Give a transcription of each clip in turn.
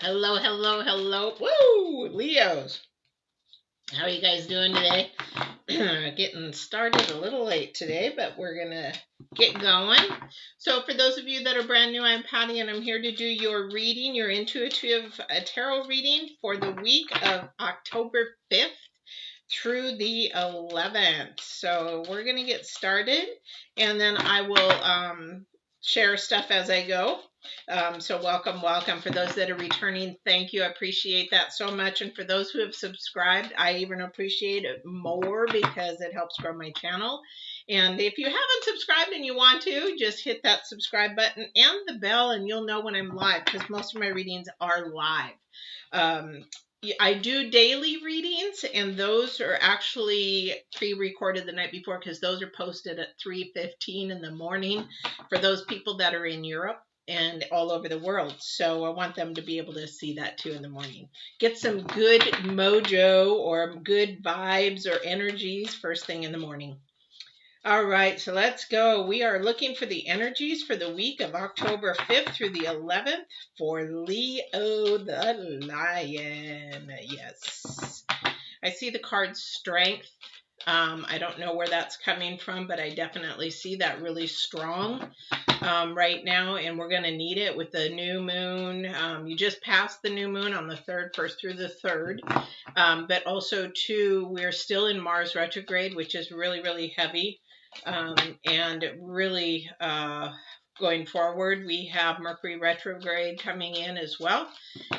Hello, hello, hello. Woo! Leos. How are you guys doing today? Getting started a little late today, but we're going to get going. So for those of you that are brand new, I'm Patty, and I'm here to do your reading, your intuitive tarot reading for the week of October 5th through the 11th. So we're going to get started, and then I will share stuff as I go. So welcome. For those that are returning, thank you. I appreciate that so much. And for those who have subscribed, I even appreciate it more because it helps grow my channel. And if you haven't subscribed and you want to, just hit that subscribe button and the bell, and you'll know when I'm live, because most of my readings are live. I do daily readings, and those are actually pre-recorded the night before, because those are posted at 3:15 in the morning for those people that are in Europe and all over the world. So I want them to be able to see that too in the morning. Get some good mojo or good vibes or energies first thing in the morning. All right, so let's go. We are looking for the energies for the week of October 5th through the 11th for Leo the Lion. Yes. I see the card Strength. I don't know where that's coming from, but I definitely see that really strong right now, and we're going to need it with the new moon. You just passed the new moon on the 3rd, 1st through the 3rd, but also too, we're still in Mars retrograde, which is really, really heavy, and really going forward, we have Mercury retrograde coming in as well.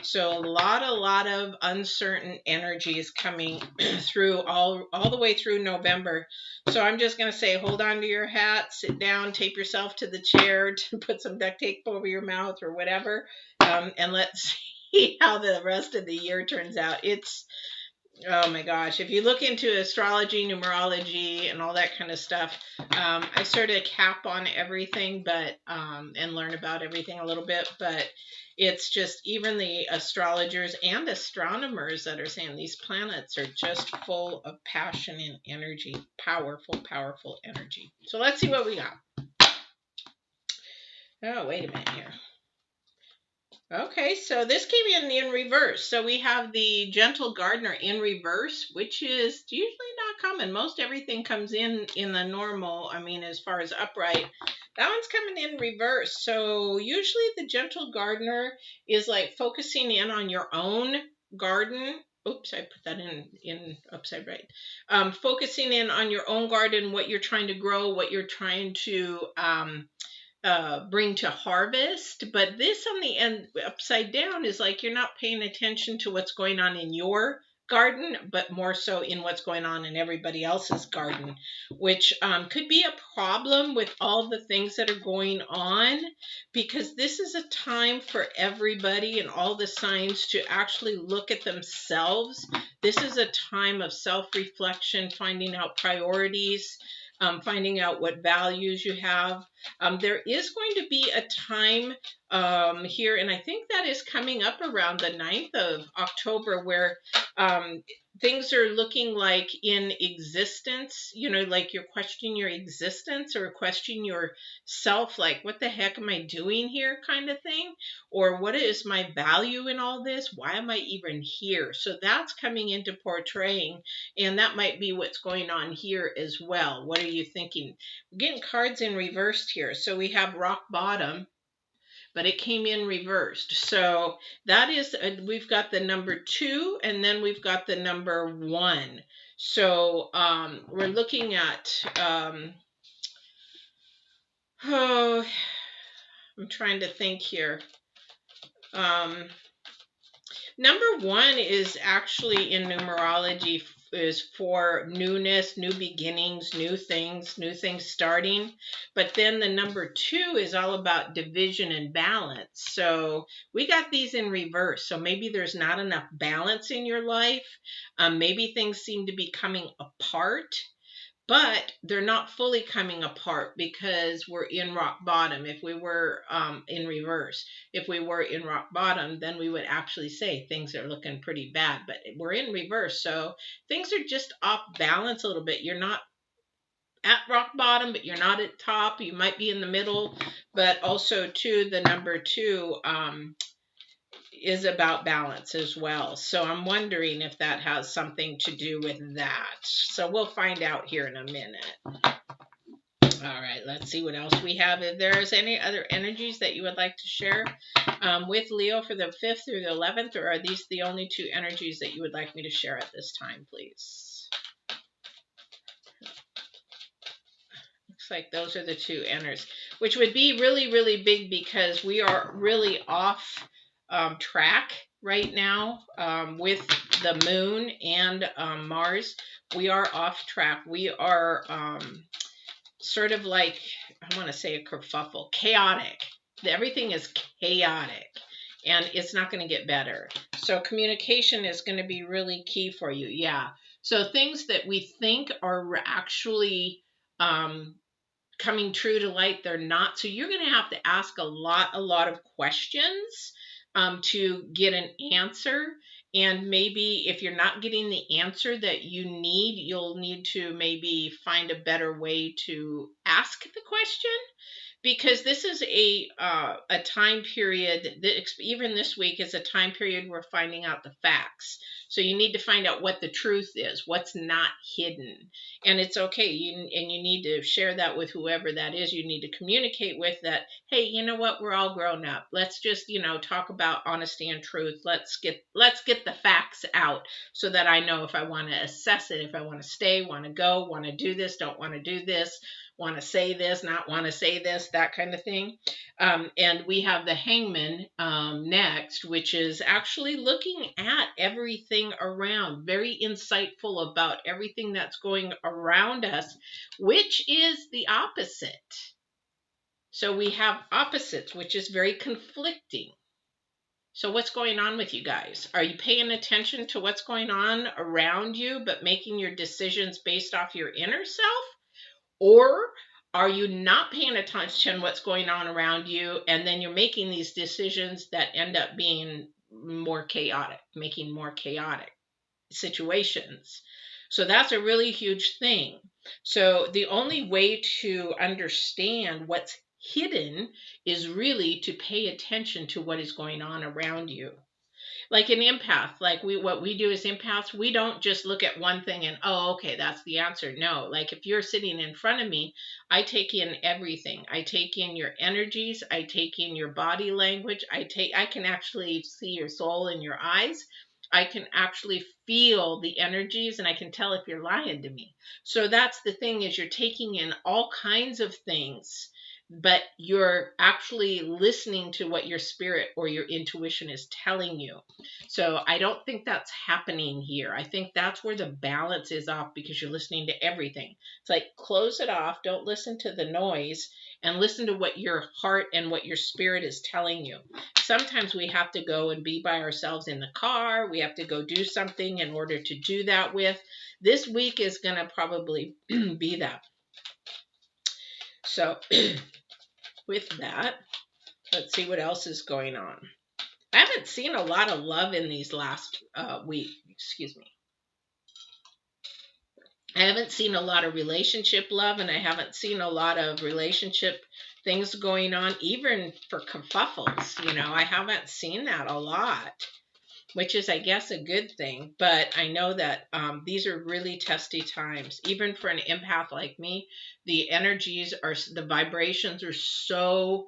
So a lot of uncertain energies coming through all the way through November. So I'm just going to say, hold on to your hat, sit down, tape yourself to the chair, put some duct tape over your mouth or whatever, and let's see how the rest of the year turns out. It's, oh my gosh, if you look into astrology, numerology, and all that kind of stuff, I sort of cap on everything, but and learn about everything a little bit, but it's just even the astrologers and astronomers that are saying these planets are just full of passion and energy, powerful energy. So let's see what we got. Oh, wait a minute here. Okay, so this came in reverse. So we have the Gentle Gardener in reverse, which is usually not common. Most everything comes in the normal, I mean, as far as upright. That one's coming in reverse. So usually the Gentle Gardener is like focusing in on your own garden. Oops, I put that in upside right. Focusing in on your own garden, what you're trying to grow, what you're trying to bring to harvest. But this on the end upside down is like you're not paying attention to what's going on in your garden, but more so in what's going on in everybody else's garden, which could be a problem with all the things that are going on, because this is a time for everybody and all the signs to actually look at themselves. This is a time of self-reflection, finding out priorities, finding out what values you have. There is going to be a time here, and I think that is coming up around the 9th of October, where things are looking like in existence, you know, like you're questioning your existence or questioning yourself, like, what the heck am I doing here, kind of thing, or what is my value in all this? Why am I even here? So that's coming into portraying, and that might be what's going on here as well. What are you thinking? We're getting cards in reversed here. So we have rock bottom, but it came in reversed. So that is, we've got the number 2, and then we've got the number 1. So we're looking at, oh, I'm trying to think here. Number 1 is actually in numerology is for newness, new beginnings, new things starting. But then the number 2 is all about division and balance. So we got these in reverse. So maybe there's not enough balance in your life. Maybe things seem to be coming apart, but they're not fully coming apart because we're in rock bottom. If we were in reverse, if we were in rock bottom, then we would actually say things are looking pretty bad, but we're in reverse. So things are just off balance a little bit. You're not at rock bottom, but you're not at top. You might be in the middle, but also too, the number 2, is about balance as well. So I'm wondering if that has something to do with that. So we'll find out here in a minute. All right, let's see what else we have. If there's any other energies that you would like to share with Leo for the 5th through the 11th, or are these the only 2 energies that you would like me to share at this time, please? Looks like those are the 2 energies, which would be really, really big because we are really off track right now with the moon and Mars. We are off track. We are sort of like, I want to say a kerfuffle, chaotic. Everything is chaotic and it's not going to get better. So communication is going to be really key for you. Yeah. So things that we think are actually coming true to light, they're not. So you're going to have to ask a lot of questions to get an answer. And maybe if you're not getting the answer that you need, you'll need to maybe find a better way to ask the question. Because this is a time period that even this week is a time period we're finding out the facts. So you need to find out what the truth is, what's not hidden. And it's okay. You need to share that with whoever that is. You need to communicate with that. Hey, you know what? We're all grown up. Let's just, talk about honesty and truth. Let's get the facts out so that I know if I want to assess it, if I want to stay, want to go, want to do this, don't want to do this, want to say this, not want to say this, that kind of thing. And we have the Hangman next, which is actually looking at everything around, very insightful about everything that's going around us, which is the opposite. So we have opposites, which is very conflicting. So what's going on with you guys? Are you paying attention to what's going on around you, but making your decisions based off your inner self? Or are you not paying attention to what's going on around you, and then you're making these decisions that end up being more chaotic, making more chaotic situations? So that's a really huge thing. So the only way to understand what's hidden is really to pay attention to what is going on around you. Like an empath, what we do as empaths, we don't just look at one thing and, oh, okay, that's the answer. No, like if you're sitting in front of me, I take in everything. I take in your energies. I take in your body language. I can actually see your soul in your eyes. I can actually feel the energies, and I can tell if you're lying to me. So that's the thing, is you're taking in all kinds of things, but you're actually listening to what your spirit or your intuition is telling you. So I don't think that's happening here. I think that's where the balance is off, because you're listening to everything. It's like, close it off. Don't listen to the noise, and listen to what your heart and what your spirit is telling you. Sometimes we have to go and be by ourselves in the car. We have to go do something in order to do that with. This week is going to probably be that. So with that, let's see what else is going on. I haven't seen a lot of love in these last week. Excuse me. I haven't seen a lot of relationship love, and I haven't seen a lot of relationship things going on, even for kerfuffles. I haven't seen that a lot, which is, I guess, a good thing. But I know that these are really testy times. Even for an empath like me, the vibrations are so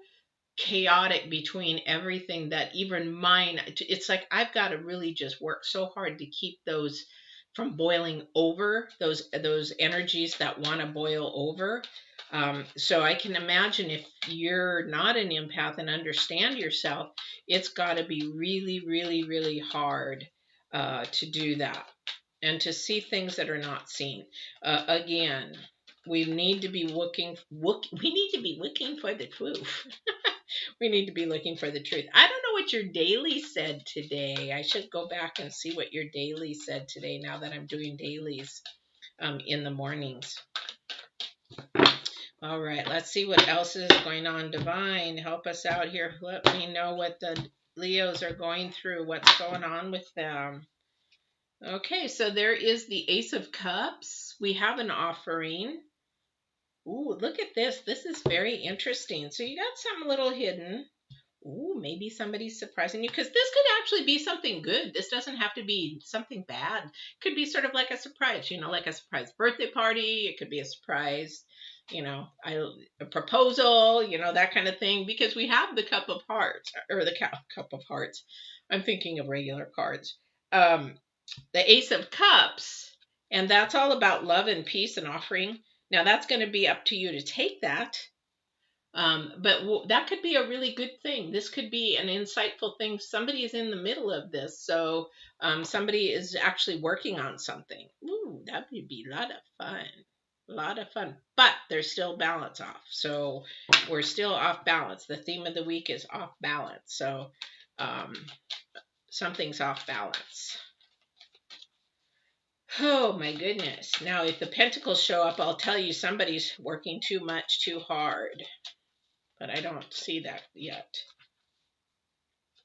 chaotic between everything that even mine, it's like I've got to really just work so hard to keep those from boiling over, those energies that want to boil over. So I can imagine if you're not an empath and understand yourself, it's got to be really, really, really hard to do that, and to see things that are not seen. Again, we need to be looking for the truth. We need to be looking for the truth. I don't know what your daily said today. I should go back and see what your daily said today, now that I'm doing dailies in the mornings. All right, let's see what else is going on. Divine, help us out here. Let me know what the Leos are going through, what's going on with them. Okay, so there is the Ace of Cups. We have an offering. Ooh, look at this. This is very interesting. So you got something a little hidden. Ooh, maybe somebody's surprising you, because this could actually be something good. This doesn't have to be something bad. It could be sort of like a surprise, like a surprise birthday party. It could be a surprise, a proposal, that kind of thing, because we have the cup of hearts, or the cup of hearts. I'm thinking of regular cards. The Ace of Cups, and that's all about love and peace and offering. Now, that's going to be up to you to take that. But that could be a really good thing. This could be an insightful thing. Somebody is in the middle of this. So somebody is actually working on something. Ooh, that would be a lot of fun. A lot of fun. But there's still balance off. So we're still off balance. The theme of the week is off balance. So something's off balance. Oh my goodness. Now, if the Pentacles show up, I'll tell you somebody's working too much, too hard. But I don't see that yet.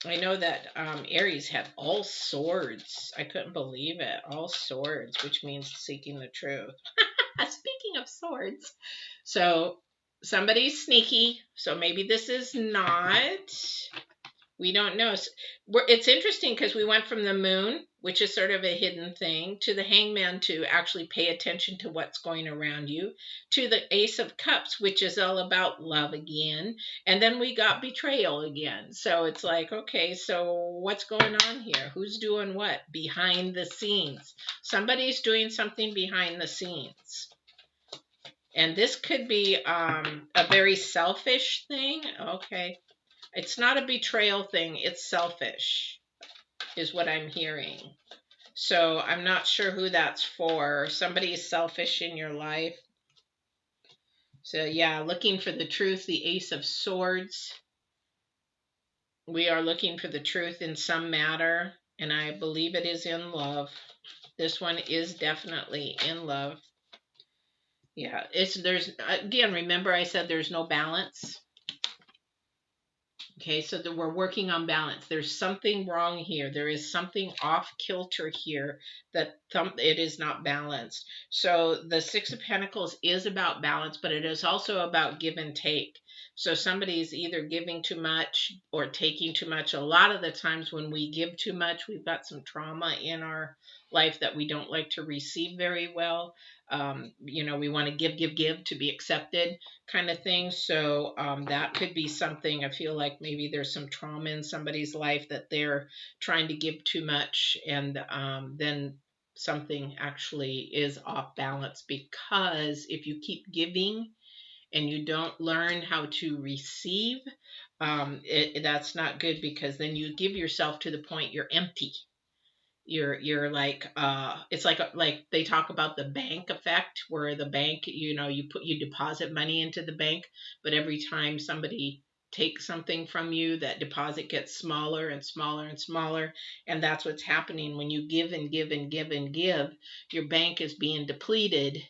I know that Aries had all swords. I couldn't believe it. All swords, which means seeking the truth. Speaking of swords. So somebody's sneaky. So maybe this is not. We don't know. It's interesting because we went from the moon, which is sort of a hidden thing, to the Hangman, to actually pay attention to what's going around you, to the Ace of Cups, which is all about love again. And then we got betrayal again. So it's like, okay, so what's going on here? Who's doing what behind the scenes? Somebody's doing something behind the scenes. And this could be a very selfish thing. Okay. It's not a betrayal thing. It's selfish, is what I'm hearing. So I'm not sure who that's for. Somebody is selfish in your life. So yeah, looking for the truth, the Ace of Swords. We are looking for the truth in some matter, and I believe it is in love. This one is definitely in love. Yeah, there's again, remember I said there's no balance. Okay, so we're working on balance. There's something wrong here. There is something off kilter here that it is not balanced. So the Six of Pentacles is about balance, but it is also about give and take. So somebody is either giving too much or taking too much. A lot of the times when we give too much, we've got some trauma in our life that we don't like to receive very well. We want to give to be accepted, kind of thing. So that could be something. I feel like maybe there's some trauma in somebody's life that they're trying to give too much, and then something actually is off balance, because if you keep giving and you don't learn how to receive, that's not good, because then you give yourself to the point you're empty. You're like it's like they talk about the bank effect, where the bank, you deposit money into the bank, but every time somebody takes something from you, that deposit gets smaller and smaller and smaller. And that's what's happening when you give and give and give and give. Your bank is being depleted,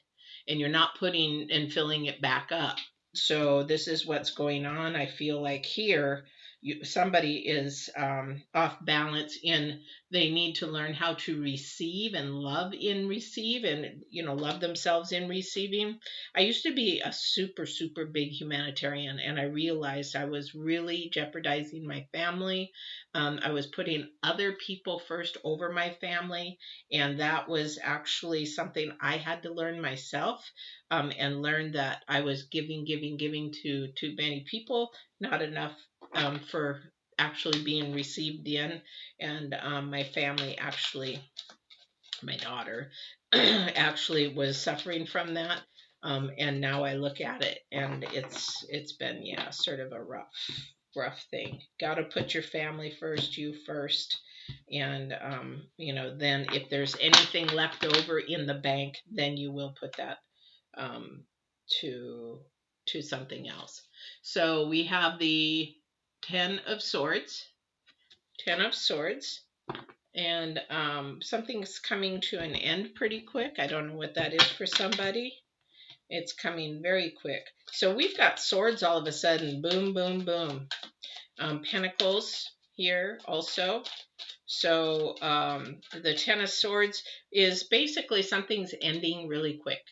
and you're not putting and filling it back up. So this is what's going on. I feel like here somebody is off balance in, they need to learn how to receive and love in receive, and love themselves in receiving. I used to be a super super big humanitarian, and I realized I was really jeopardizing my family. I was putting other people first over my family, and that was actually something I had to learn myself, and learn that I was giving to too many people, not enough for actually being received in. And my family actually, my daughter actually was suffering from that. And now I look at it, and it's been, sort of a rough thing. Got to put your family first, you first. And then if there's anything left over in the bank, then you will put that to something else. So we have the Ten of Swords, and something's coming to an end pretty quick. I don't know what that is for somebody. It's coming very quick. So we've got swords all of a sudden. Boom, boom, boom. Pentacles here also. So the Ten of Swords is basically something's ending really quick.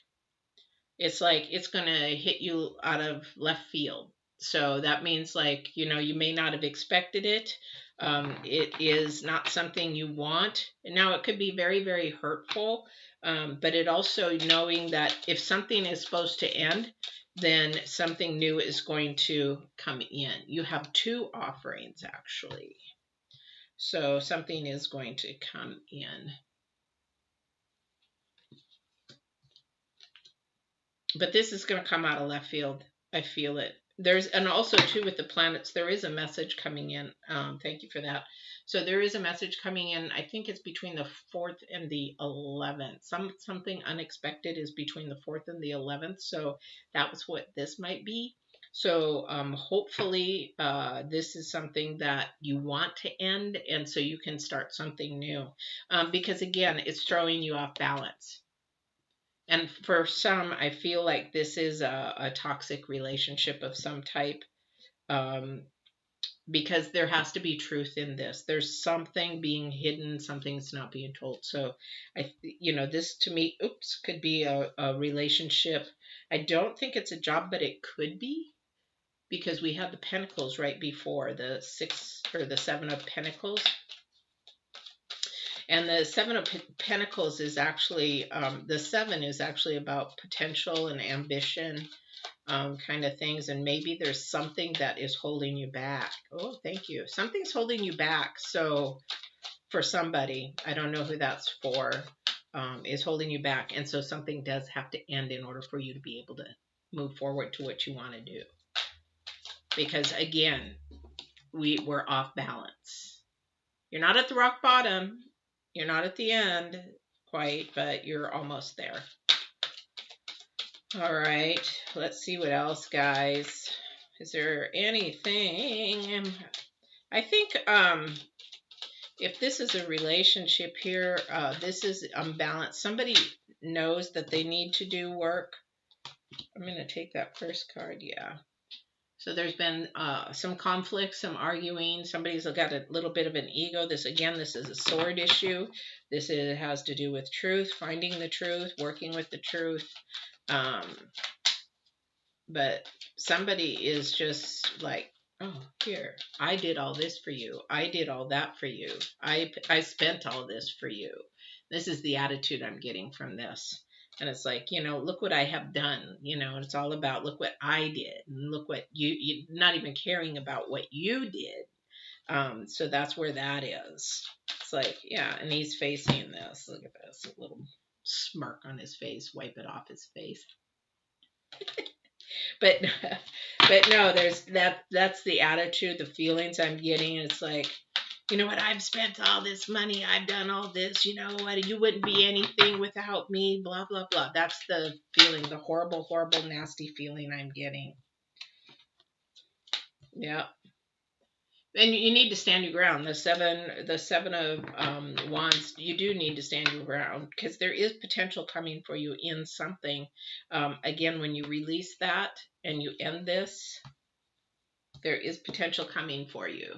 It's like it's going to hit you out of left field. So that means, like, you know, you may not have expected it. It is not something you want. Now, it could be very, very hurtful, but it also knowing that if something is supposed to end, then something new is going to come in. You have two offerings, actually. So something is going to come in. But this is going to come out of left field. I feel it. There's, and also too with the planets, there is a message coming in. Thank you for that. So there is a message coming in. I think it's between the 4th and the 11th. Something unexpected is between the 4th and the 11th. So that was what this might be. So hopefully this is something that you want to end, and so you can start something new. Because again, it's throwing you off balance. And for some, I feel like this is a toxic relationship of some type, because there has to be truth in this. There's something being hidden, something's not being told. So, this to me, could be a relationship. I don't think it's a job, but it could be, because we had the Pentacles right before the 6 or the 7 of Pentacles. And the 7 of Pentacles is actually, the 7 is actually about potential and ambition, kind of things. And maybe there's something that is holding you back. Oh, thank you. Something's holding you back. So for somebody, I don't know who that's for, is holding you back. And so something does have to end in order for you to be able to move forward to what you want to do. Because again, we're off balance. You're not at the rock bottom. You're not at the end quite, but you're almost there. All right, let's see what else, guys. Is there anything? I think if this is a relationship here, this is unbalanced. Somebody knows that they need to do work. I'm going to take that first card, yeah. So there's been some conflict, some arguing. Somebody's got a little bit of an ego. This is a sword issue. This has to do with truth, finding the truth, working with the truth. But somebody is just like, oh, here, I did all this for you. I did all that for you. I spent all this for you. This is the attitude I'm getting from this. And it's like, look what I have done, and it's all about, look what I did. And look what you not even caring about what you did. So that's where that is. It's like, yeah, and he's facing this. Look at this, a little smirk on his face, wipe it off his face. But no, that's the attitude, the feelings I'm getting. It's like, you know what, I've spent all this money, I've done all this, you know what, you wouldn't be anything without me, blah, blah, blah. That's the feeling, the horrible, horrible, nasty feeling I'm getting. Yeah. And you need to stand your ground. The seven of wands, you do need to stand your ground, because there is potential coming for you in something. Again, when you release that and you end this, there is potential coming for you.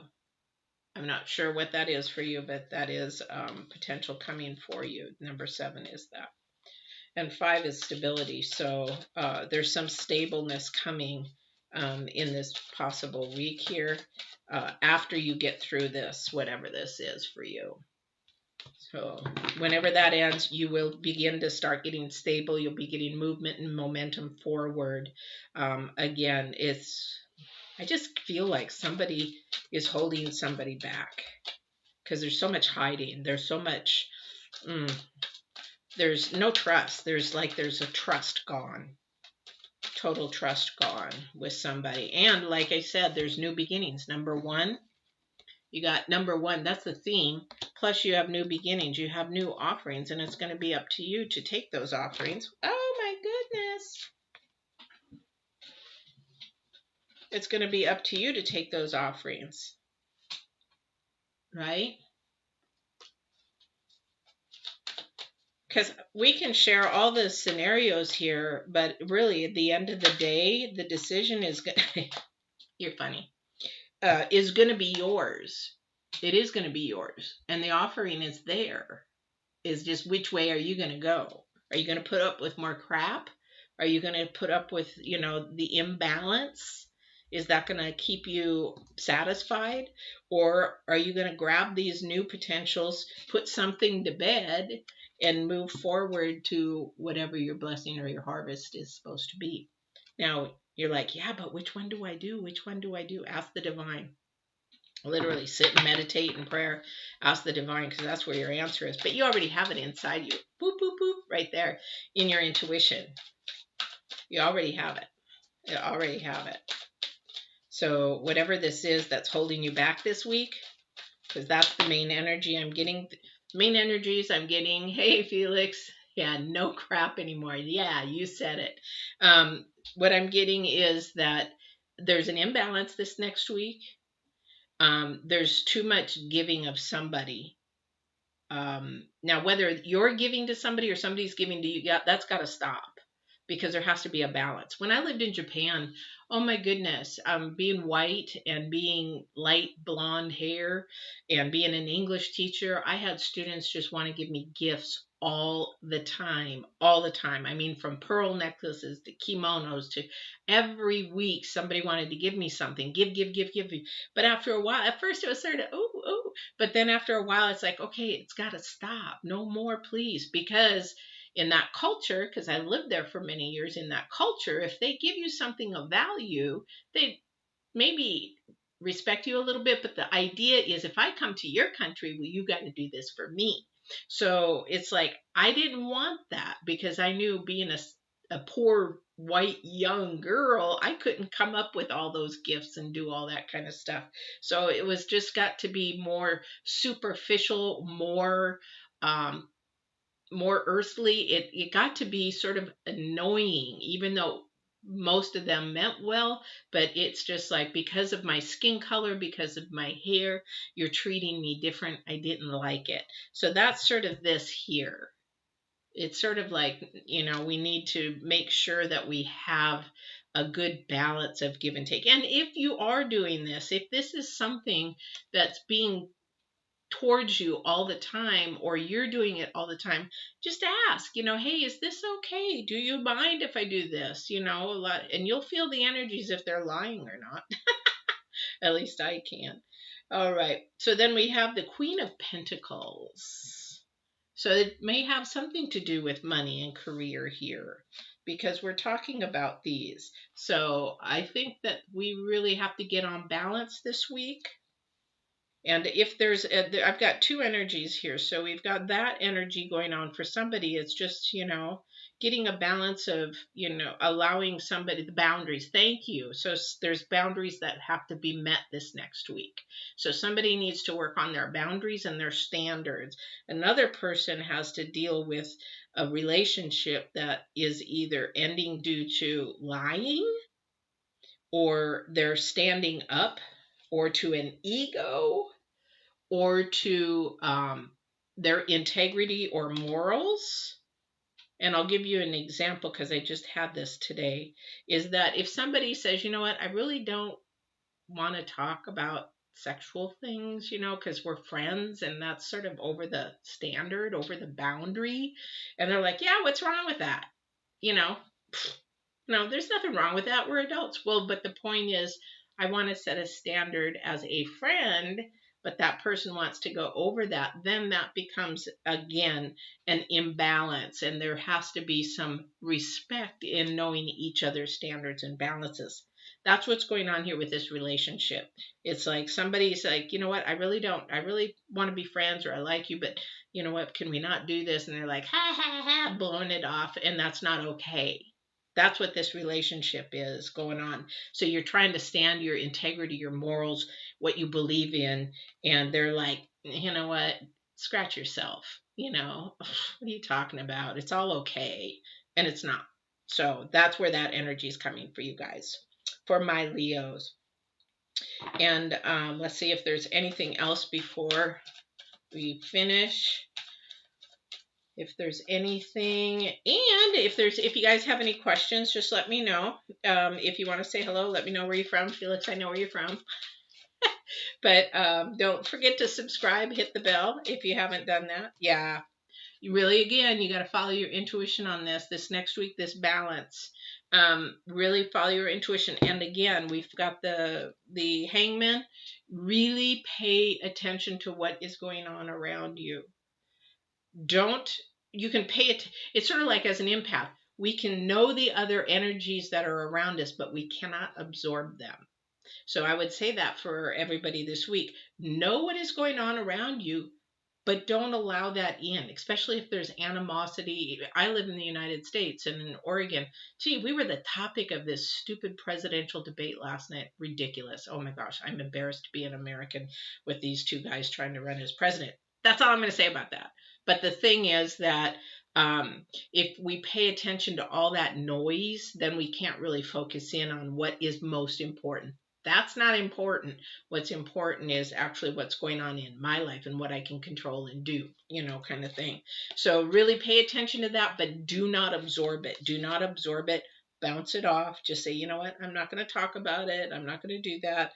I'm not sure what that is for you, but that is potential coming for you. Number 7 is that. And 5 is stability. So there's some stableness coming in this possible week here after you get through this, whatever this is for you. So whenever that ends, you will begin to start getting stable. You'll be getting movement and momentum forward. Again, I just feel like somebody is holding somebody back, because there's so much hiding. There's so much, there's no trust. There's a trust gone, total trust gone with somebody. And like I said, there's new beginnings. Number 1, you got number 1, that's the theme. Plus you have new beginnings. You have new offerings, and it's going to be up to you to take those offerings. Oh my goodness. It's going to be up to you to take those offerings, right? Because we can share all the scenarios here, but really at the end of the day, the decision is going to, you're funny, is going to be yours. It is going to be yours. And the offering is there. Is just, which way are you going to go? Are you going to put up with more crap? Are you going to put up with, the imbalance? Is that going to keep you satisfied? Or are you going to grab these new potentials, put something to bed, and move forward to whatever your blessing or your harvest is supposed to be? Now, you're like, yeah, but which one do I do? Which one do I do? Ask the divine. Literally sit and meditate in prayer. Ask the divine, because that's where your answer is. But you already have it inside you. Boop, boop, boop, right there in your intuition. You already have it. You already have it. So whatever this is that's holding you back this week, because that's the main energy I'm getting. Main energies I'm getting. Hey, Felix. Yeah, no crap anymore. Yeah, you said it. What I'm getting is that there's an imbalance this next week. There's too much giving of somebody. Now, whether you're giving to somebody or somebody's giving to you, yeah, that's got to stop, because there has to be a balance. When I lived in Japan, oh my goodness, being white and being light blonde hair and being an English teacher, I had students just want to give me gifts all the time, all the time. I mean, from pearl necklaces to kimonos to every week, somebody wanted to give me something, give. But after a while, at first it was sort of, oh, but then after a while, it's like, okay, it's got to stop. No more, please, because in that culture, because I lived there for many years, in that culture, if they give you something of value, they maybe respect you a little bit, but the idea is, if I come to your country, well, you got to do this for me. So it's like, I didn't want that, because I knew, being a poor white young girl, I couldn't come up with all those gifts and do all that kind of stuff. So it was just got to be more superficial, more earthly. It got to be sort of annoying, even though most of them meant well. But it's just like, because of my skin color, because of my hair, you're treating me different. I didn't like it. So that's sort of this here. It's sort of like, we need to make sure that we have a good balance of give and take. And if you are doing this, if this is something that's being towards you all the time, or you're doing it all the time, just ask, hey, is this okay? Do you mind if I do this? A lot, and you'll feel the energies if they're lying or not. At least I can. All right. So then we have the Queen of Pentacles. So it may have something to do with money and career here, because we're talking about these. So I think that we really have to get on balance this week. And if I've got two energies here. So we've got that energy going on for somebody. It's just, getting a balance of, allowing somebody the boundaries. Thank you. So there's boundaries that have to be met this next week. So somebody needs to work on their boundaries and their standards. Another person has to deal with a relationship that is either ending due to lying, or they're standing up, or to an ego, or to their integrity or morals. And I'll give you an example, because I just had this today, is that if somebody says, you know what, I really don't want to talk about sexual things, because we're friends, and that's sort of over the standard, over the boundary. And they're like, yeah, what's wrong with that? No, there's nothing wrong with that. We're adults. Well, but the point is, I want to set a standard as a friend, but that person wants to go over that. Then that becomes, again, an imbalance. And there has to be some respect in knowing each other's standards and balances. That's what's going on here with this relationship. It's like somebody's like, you know what, I really want to be friends, or I like you, but you know what, can we not do this? And they're like, ha, ha, ha, blowing it off. And that's not okay. That's what this relationship is going on. So you're trying to stand your integrity, your morals, what you believe in. And they're like, you know what? Scratch yourself. What are you talking about? It's all okay. And it's not. So that's where that energy is coming for you guys, for my Leos. And let's see if there's anything else before we finish. If there's anything, and if you guys have any questions, just let me know. If you want to say hello, let me know where you're from. Felix, I know where you're from. But don't forget to subscribe, hit the bell if you haven't done that. Yeah, you really, again, you got to follow your intuition on this next week, this balance. Really follow your intuition. And again, we've got the Hangman. Really pay attention to what is going on around you. You can pay it. It's sort of like as an empath, we can know the other energies that are around us, but we cannot absorb them. So I would say that for everybody this week. Know what is going on around you, but don't allow that in, especially if there's animosity. I live in the United States, and in Oregon, gee, we were the topic of this stupid presidential debate last night. Ridiculous. Oh my gosh, I'm embarrassed to be an American with these two guys trying to run as president. That's all I'm going to say about that. But the thing is that if we pay attention to all that noise, then we can't really focus in on what is most important. That's not important. What's important is actually what's going on in my life and what I can control and do, kind of thing. So really pay attention to that, but do not absorb it. Do not absorb it. Bounce it off. Just say, you know what? I'm not going to talk about it. I'm not going to do that.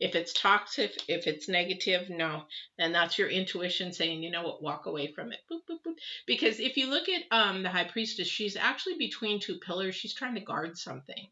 If it's toxic, if it's negative, no. And that's your intuition saying, you know what? Walk away from it. Boop, boop, boop. Because if you look at the High Priestess, she's actually between two pillars. She's trying to guard something.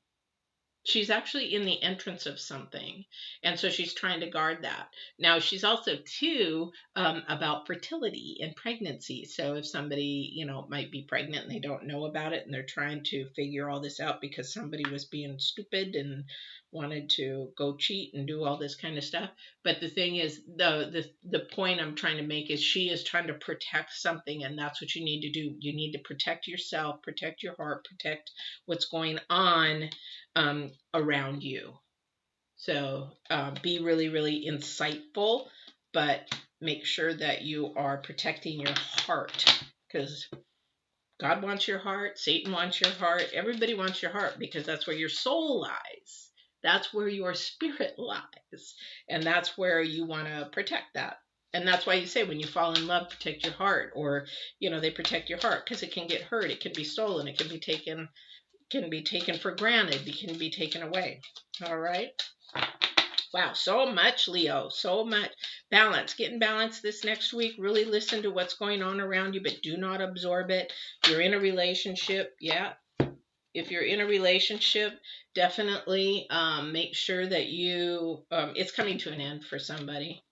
She's actually in the entrance of something. And so she's trying to guard that. Now, she's also, too, about fertility and pregnancy. So if somebody, might be pregnant and they don't know about it and they're trying to figure all this out because somebody was being stupid and wanted to go cheat and do all this kind of stuff. But the thing is, the point I'm trying to make is she is trying to protect something, and that's what you need to do. You need to protect yourself, protect your heart, protect what's going on around you. So be really, really insightful, but make sure that you are protecting your heart, because God wants your heart, Satan wants your heart, everybody wants your heart, because that's where your soul lies. That's where your spirit lies. And that's where you want to protect that. And that's why you say when you fall in love, protect your heart, or, they protect your heart because it can get hurt. It can be stolen. It can be taken for granted. It can be taken away. All right. Wow, so much, Leo, so much. Balance, get in balance this next week. Really listen to what's going on around you, but do not absorb it. If you're in a relationship, if you're in a relationship, definitely make sure that it's coming to an end for somebody.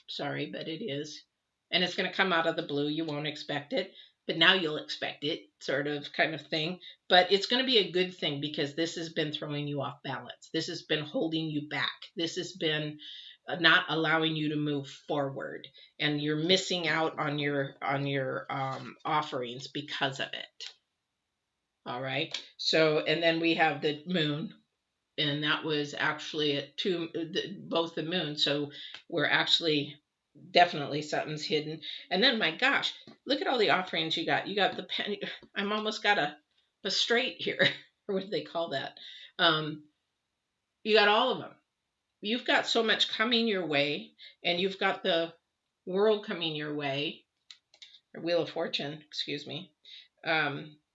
Sorry, but it is. And it's going to come out of the blue. You won't expect it, but now you'll expect it, sort of kind of thing. But it's going to be a good thing because this has been throwing you off balance. This has been holding you back. This has been not allowing you to move forward, and you're missing out on your offerings because of it. All right. So, and then we have the moon, and that was actually at both the moons. So we're actually definitely something's hidden. And then, my gosh, look at all the offerings you got. You got the penny. I'm almost got a straight here. Or what do they call that? You got all of them. You've got so much coming your way, and you've got the world coming your way. Or Wheel of Fortune, excuse me.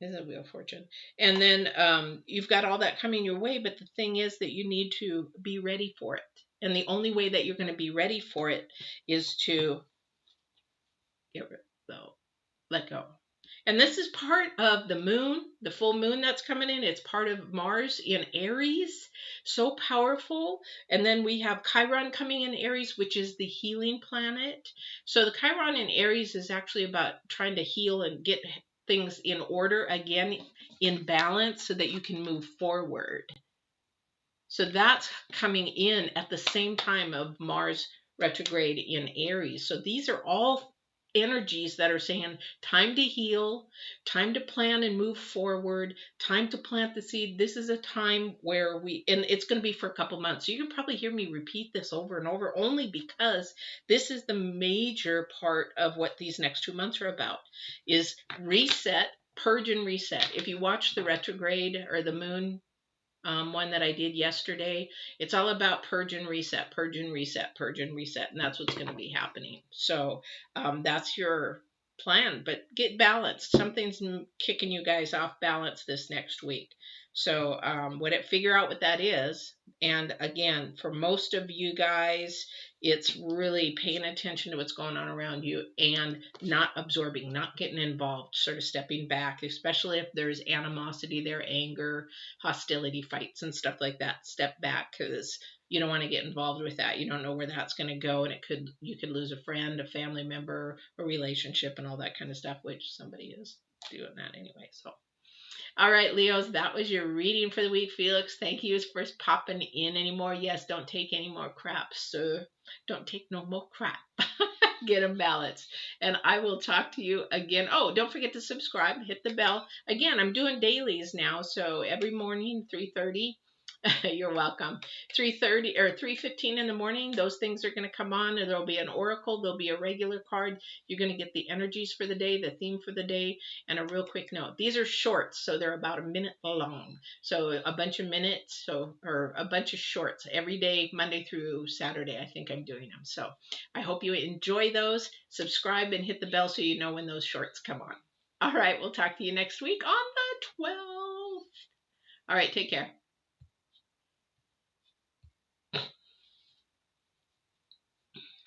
Is a Wheel of Fortune. And then you've got all that coming your way, but the thing is that you need to be ready for it. And the only way that you're going to be ready for it is to let go. And this is part of the moon, the full moon that's coming in. It's part of Mars in Aries, so powerful. And then we have Chiron coming in Aries, which is the healing planet. So the Chiron in Aries is actually about trying to heal and get things in order again, in balance, so that you can move forward. So that's coming in at the same time of Mars retrograde in Aries. So these are all energies that are saying time to heal, time to plan and move forward, time to plant the seed. This is a time where and it's going to be for a couple months. So you can probably hear me repeat this over and over, only because this is the major part of what these next 2 months are about, is reset, purge and reset. If you watch the retrograde or the moon one that I did yesterday, it's all about purge and reset, purge and reset, purge and reset, and that's what's going to be happening. So that's your plan, but get balanced. Something's kicking you guys off balance this next week. So figure out what that is, And again, for most of you guys, it's really paying attention to what's going on around you and not absorbing, not getting involved, sort of stepping back, especially if there's animosity there, anger, hostility, fights, and stuff like that. Step back, because you don't want to get involved with that. You don't know where that's going to go, and you could lose a friend, a family member, a relationship, and all that kind of stuff, which somebody is doing that anyway. So all right, Leos, that was your reading for the week. Felix, thank you for popping in anymore. Yes, don't take any more crap, sir. Don't take no more crap. Get them balanced. And I will talk to you again. Oh, don't forget to subscribe, hit the bell. Again, I'm doing dailies now, so every morning, 3:30. You're welcome. 3:30 or 3:15 in the morning, those things are going to come on, and there'll be an oracle, there'll be a regular card. You're going to get the energies for the day, the theme for the day, and a real quick note. These are shorts, so they're about a minute long. So a bunch of minutes, or a bunch of shorts every day, Monday through Saturday. I think I'm doing them. So I hope you enjoy those. Subscribe and hit the bell so you know when those shorts come on. All right, we'll talk to you next week on the 12th. All right, take care.